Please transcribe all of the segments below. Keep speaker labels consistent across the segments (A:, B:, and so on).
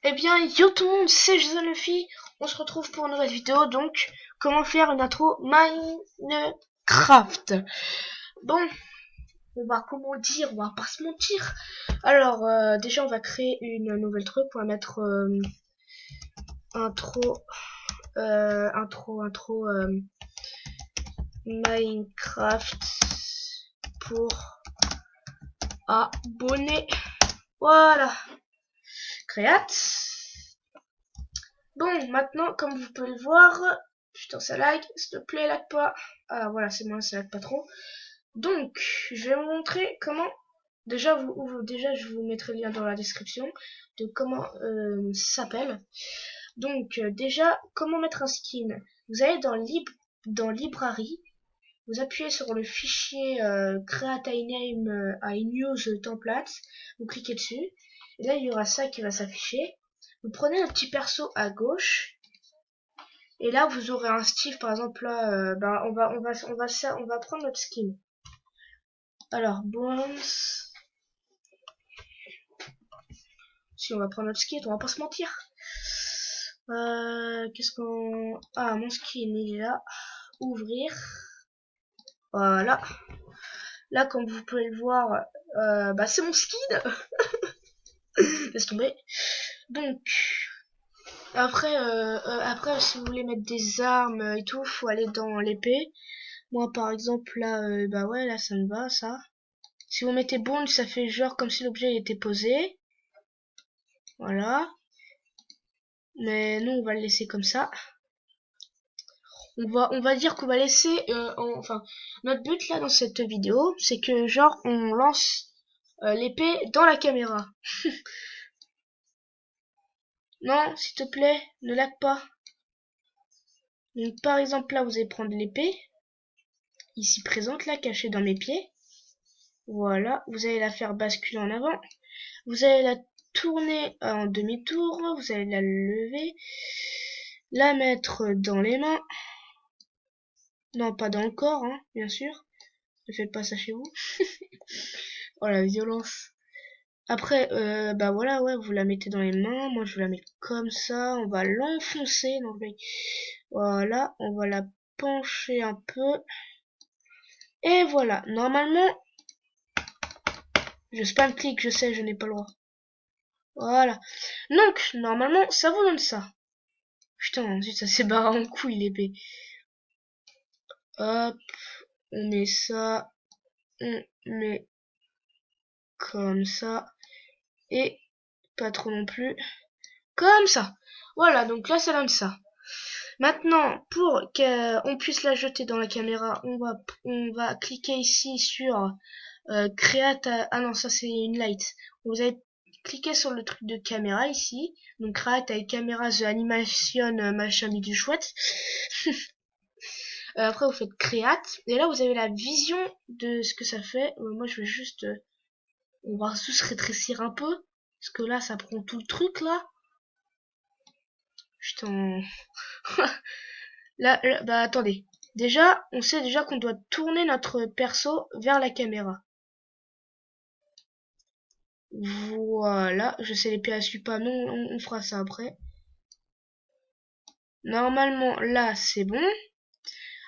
A: Eh bien, yo tout le monde, c'est Jason Luffy. On se retrouve pour une nouvelle vidéo. Donc, comment faire une intro Minecraft. Bon, on va pas se mentir. Alors, déjà, on va créer une nouvelle truc. On va mettre intro, Minecraft pour abonner. Voilà. Créate. Bon, maintenant, comme vous pouvez le voir, putain, ça lag, s'il te plaît, lag pas. Ah, voilà, c'est moi, ça lag pas trop. Donc, je vais vous montrer comment, déjà, je vous mettrai le lien dans la description de comment ça s'appelle. Donc, déjà, comment mettre un skin. Vous allez dans Library, vous appuyez sur le fichier create name I use template, vous cliquez dessus, et là, il y aura ça qui va s'afficher. Vous prenez un petit perso à gauche, et là vous aurez un Steve par exemple là, on va prendre notre skin. Alors Bones, si on va prendre notre skin, on va pas se mentir. Qu'est-ce qu'on... Ah, mon skin il est là. Ouvrir. Voilà. Là comme vous pouvez le voir, c'est mon skin. Laisse tomber. Donc après si vous voulez mettre des armes et tout, faut aller dans l'épée. Moi par exemple là, ouais, là ça me va ça. Si vous mettez bond, ça fait genre comme si l'objet était posé. Voilà. Mais nous on va le laisser comme ça. On va dire qu'on va laisser enfin notre but là dans cette vidéo, c'est que genre on lance l'épée dans la caméra. Non, s'il te plaît, ne lag pas. Donc par exemple là vous allez prendre l'épée ici présente là cachée dans mes pieds. Voilà, vous allez la faire basculer en avant. Vous allez la tourner en demi-tour, vous allez la lever, la mettre dans les mains. Non, pas dans le corps, hein, bien sûr. Ne faites pas ça chez vous. Oh la violence. Après, voilà, ouais, vous la mettez dans les mains. Moi, je la mets comme ça. On va l'enfoncer dans le... Voilà, on va la pencher un peu. Et voilà, normalement... Je spam clic, je sais, je n'ai pas le droit. Voilà. Donc, normalement, ça vous donne ça. Putain, ensuite, ça s'est barré en couille, l'épée. Hop, on met ça. On met comme ça. Et pas trop non plus. Comme ça. Voilà, donc là, ça donne ça. Maintenant, pour qu'on puisse la jeter dans la caméra, on va cliquer ici sur Create. Ah non, ça c'est une light. Vous allez cliquer sur le truc de caméra ici. Donc Create avec caméra the animation machin du chouette. Après vous faites Create. Et là vous avez la vision de ce que ça fait. Moi je vais juste... on va juste rétrécir un peu. Parce que là ça prend tout le truc là. Putain. Là, bah attendez. Déjà, on sait déjà qu'on doit tourner notre perso vers la caméra. Voilà, je sais l'épée elle suit pas, non, on fera ça après. Normalement, là, c'est bon.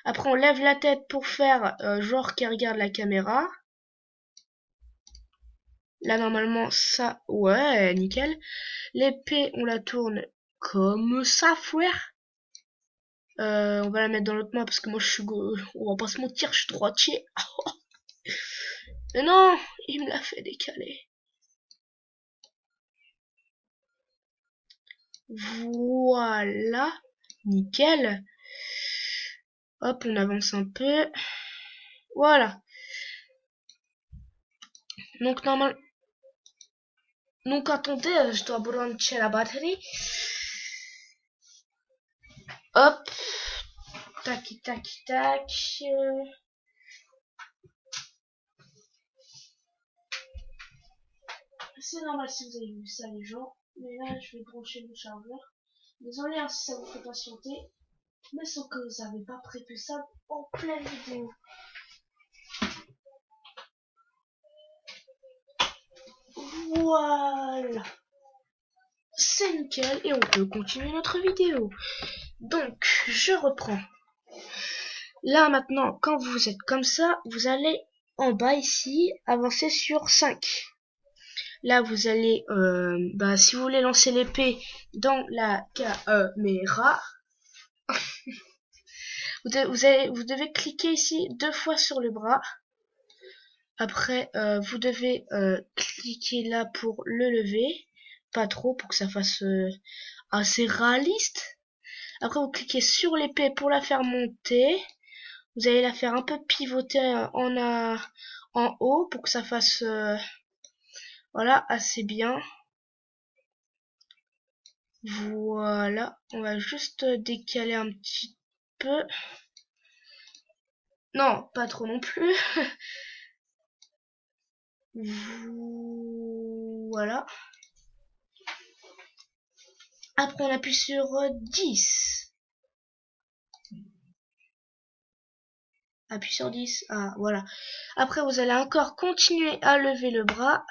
A: Après, on lève la tête pour faire genre qui regarde la caméra. Là, normalement, ça, ouais, nickel. L'épée, on la tourne comme ça, frère. On va la mettre dans l'autre main parce que moi, on va pas se mentir, je suis droitier. Mais non, il me l'a fait décaler. Voilà, nickel. Hop, on avance un peu. Voilà. Donc normal. Donc attendez, je dois brancher la batterie. Hop. Tac, tac, tac. C'est normal si vous avez vu ça les gens. Mais là, je vais brancher le chargeur. Désolé hein, si ça vous fait patienter. Mais sans que vous n'avez pas prévu ça en pleine vidéo. Voilà. c'est nickel et on peut continuer notre vidéo. Donc, je reprends. Là maintenant, quand vous êtes comme ça, vous allez en bas ici, avancer sur 5. Là, vous allez, si vous voulez lancer l'épée dans la caméra, vous devez cliquer ici 2 fois sur le bras. Après, vous devez cliquer là pour le lever. Pas trop pour que ça fasse assez réaliste. Après, vous cliquez sur l'épée pour la faire monter. Vous allez la faire un peu pivoter en haut pour que ça fasse voilà, assez bien. Voilà, on va juste décaler un petit peu. Non, pas trop non plus. Voilà. Après, on appuie sur 10. Appuie sur 10. Ah, voilà. Après, vous allez encore continuer à lever le bras.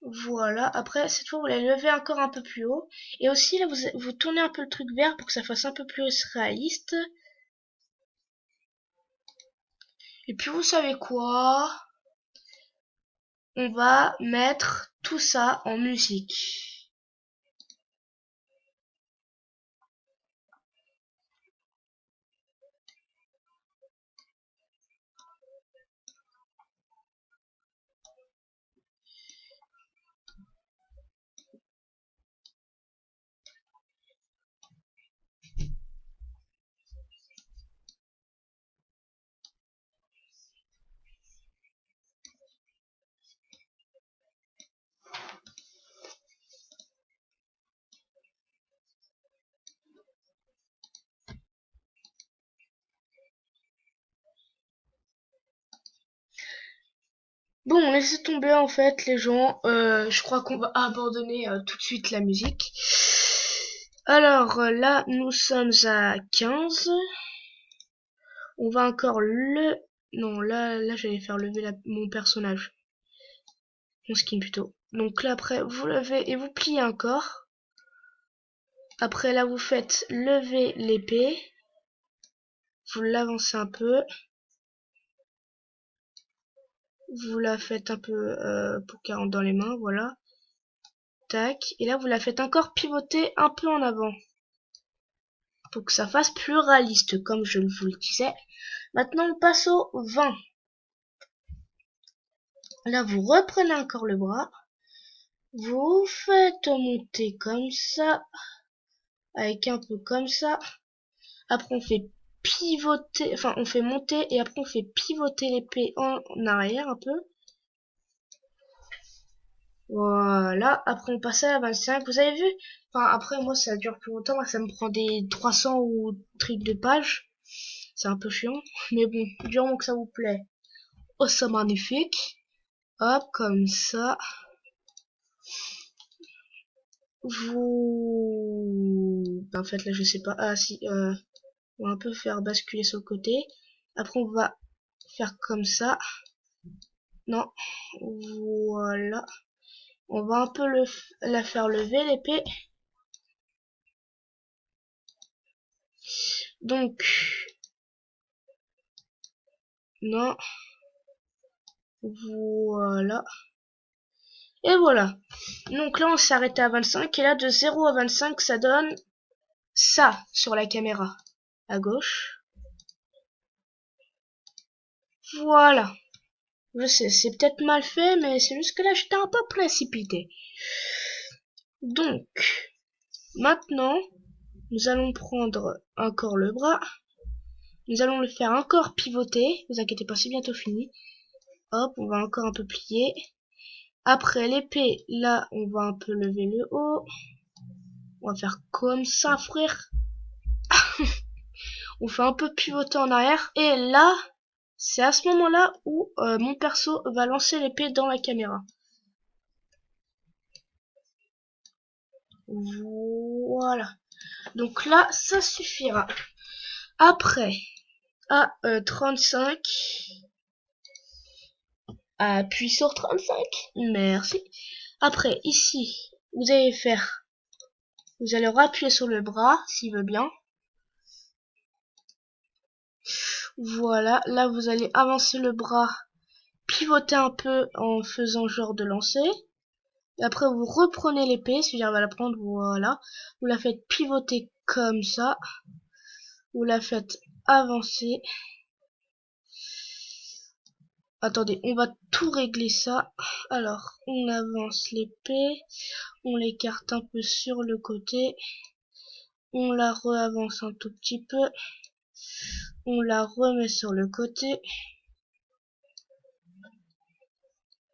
A: Voilà. Après, cette fois, vous allez lever encore un peu plus haut. Et aussi, là, vous tournez un peu le truc vert pour que ça fasse un peu plus réaliste. Et puis, vous savez quoi? On va mettre tout ça en musique. Bon, laissez tomber en fait les gens. Je crois qu'on va abandonner tout de suite la musique. Alors là, nous sommes à 15. On va encore le... Non, là j'allais faire lever mon personnage. Mon skin plutôt. Donc là après, vous levez et vous pliez encore. Après là, vous faites lever l'épée. Vous l'avancez un peu. Vous la faites un peu pour qu'elle rentre dans les mains, voilà. Tac. Et là, vous la faites encore pivoter un peu en avant. Pour que ça fasse plus réaliste, comme je vous le disais. Maintenant, on passe au 20. Là, vous reprenez encore le bras. Vous faites monter comme ça. Avec un peu comme ça. Après, on fait pivoter, enfin, on fait monter et après, on fait pivoter l'épée en arrière un peu. Voilà, après on passe à la 25, vous avez vu? Enfin, après moi ça dure plus longtemps, moi, ça me prend des 300 ou trucs de pages. C'est un peu chiant, mais bon, du moment que ça vous plaît. Oh, c'est magnifique. Hop, comme ça. En fait là je sais pas. Ah si, on va un peu faire basculer sur le côté. Après on va faire comme ça. Non, voilà. On va un peu la faire lever l'épée. Donc, non. Voilà. Et voilà. Donc là, on s'est arrêté à 25. Et là, de 0 à 25, ça donne ça sur la caméra. À gauche. Voilà. Je sais, c'est peut-être mal fait, mais c'est juste que là, j'étais un peu précipité. Donc, maintenant, nous allons prendre encore le bras. Nous allons le faire encore pivoter. Vous inquiétez pas, c'est bientôt fini. Hop, on va encore un peu plier. Après l'épée, là, on va un peu lever le haut. On va faire comme ça, frère. On fait un peu pivoter en arrière. Et là, c'est à ce moment-là où mon perso va lancer l'épée dans la caméra. Voilà. Donc là, ça suffira. Après, à 35, Appuie sur 35. Merci. Après, ici, vous allez appuyer sur le bras, s'il veut bien. Voilà, là vous allez avancer le bras, pivoter un peu en faisant genre de lancer. Et après vous reprenez l'épée, c'est-à-dire va la prendre, voilà. Vous la faites pivoter comme ça. Vous la faites avancer. Attendez, on va tout régler ça. Alors, on avance l'épée, on l'écarte un peu sur le côté, on la re-avance un tout petit peu, on la remet sur le côté,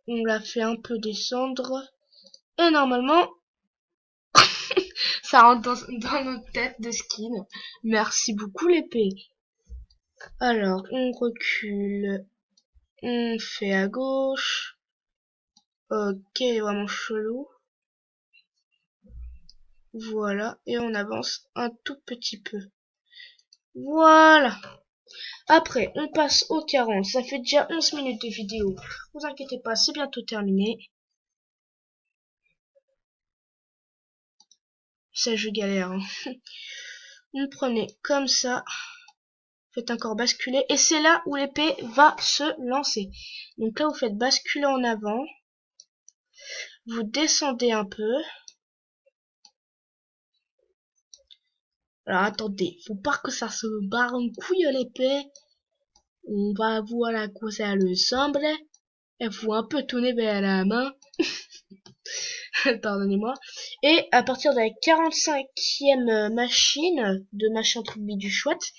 A: on la fait un peu descendre, et normalement, ça rentre dans notre tête de skin. Merci beaucoup l'épée. Alors, on recule, on fait à gauche. Ok, vraiment chelou. Voilà, et on avance un tout petit peu. Voilà. Après, on passe au 40. Ça fait déjà 11 minutes de vidéo. Vous inquiétez pas, c'est bientôt terminé. Ça, je galère. Hein. Vous prenez comme ça. Faites encore basculer. Et c'est là où l'épée va se lancer. Donc là, vous faites basculer en avant. Vous descendez un peu. Alors attendez, faut pas que ça se barre en couille l'épée. On va voir à quoi ça ressemble. Il faut un peu tourner vers la main. Pardonnez-moi. Et à partir de la 45e machine de machin truc du chouette,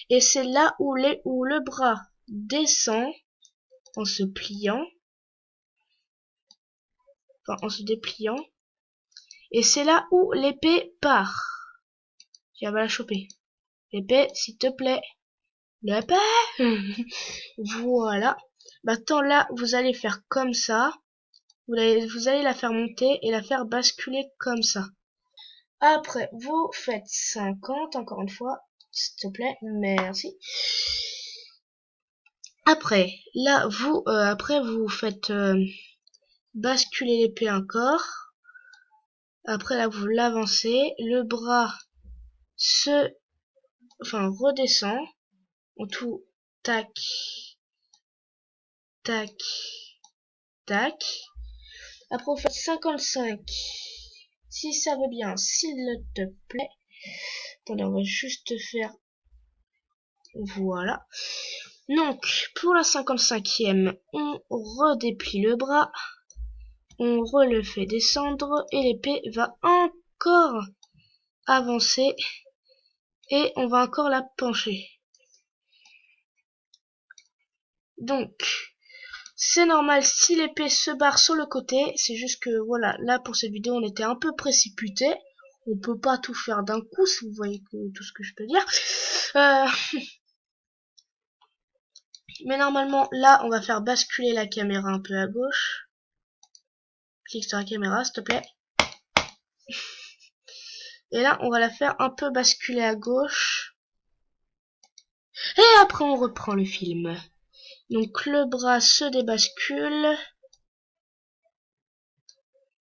A: et c'est là où le bras descend en se pliant, enfin en se dépliant, et c'est là où l'épée part. Tiens, va la choper. L'épée, s'il te plaît. L'épée. Voilà. Maintenant là, vous allez faire comme ça. Vous allez la faire monter et la faire basculer comme ça. Après, vous faites 50, encore une fois, s'il te plaît, merci. Après, là, vous faites basculer l'épée encore. Après, là, vous l'avancez. Le bras redescend. En tout, tac, tac, tac. Après, vous faites 55. Si ça veut bien, s'il te plaît. Attendez, on va juste faire... Voilà. Donc, pour la 55e, on redéplie le bras. On le fait descendre. Et l'épée va encore avancer. Et on va encore la pencher. Donc, c'est normal si l'épée se barre sur le côté. C'est juste que, voilà, là pour cette vidéo, on était un peu précipité. On peut pas tout faire d'un coup, si vous voyez tout ce que je peux dire. Mais normalement, là, on va faire basculer la caméra un peu à gauche. Clique sur la caméra, s'il te plaît. Et là, on va la faire un peu basculer à gauche. Et après, on reprend le film. Donc, le bras se débascule.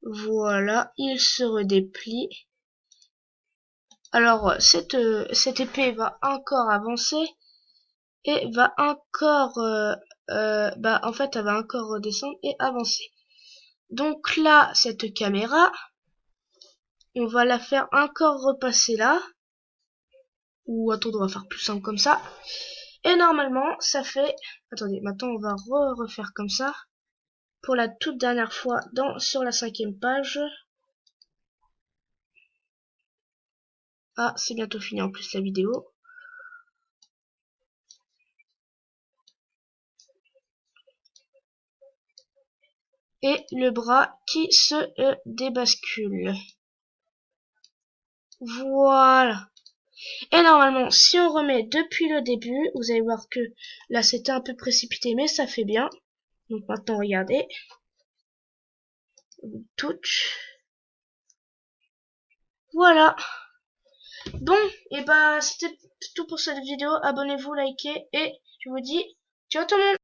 A: Voilà, il se redéplie. Alors, cette épée va encore avancer. Et va encore... en fait, elle va encore redescendre et avancer. Donc là, cette caméra, on va la faire encore repasser là. Ou attendez, on va faire plus simple comme ça. Et normalement, ça fait... Attendez, maintenant on va refaire comme ça. Pour la toute dernière fois sur la 5e page. Ah, c'est bientôt fini en plus la vidéo. Et le bras qui se débascule. Voilà. Et normalement, si on remet depuis le début, vous allez voir que là c'était un peu précipité, mais ça fait bien. Donc maintenant, regardez. Touch. Voilà. Bon, et bah c'était tout pour cette vidéo. Abonnez-vous, likez, et je vous dis ciao tout le monde.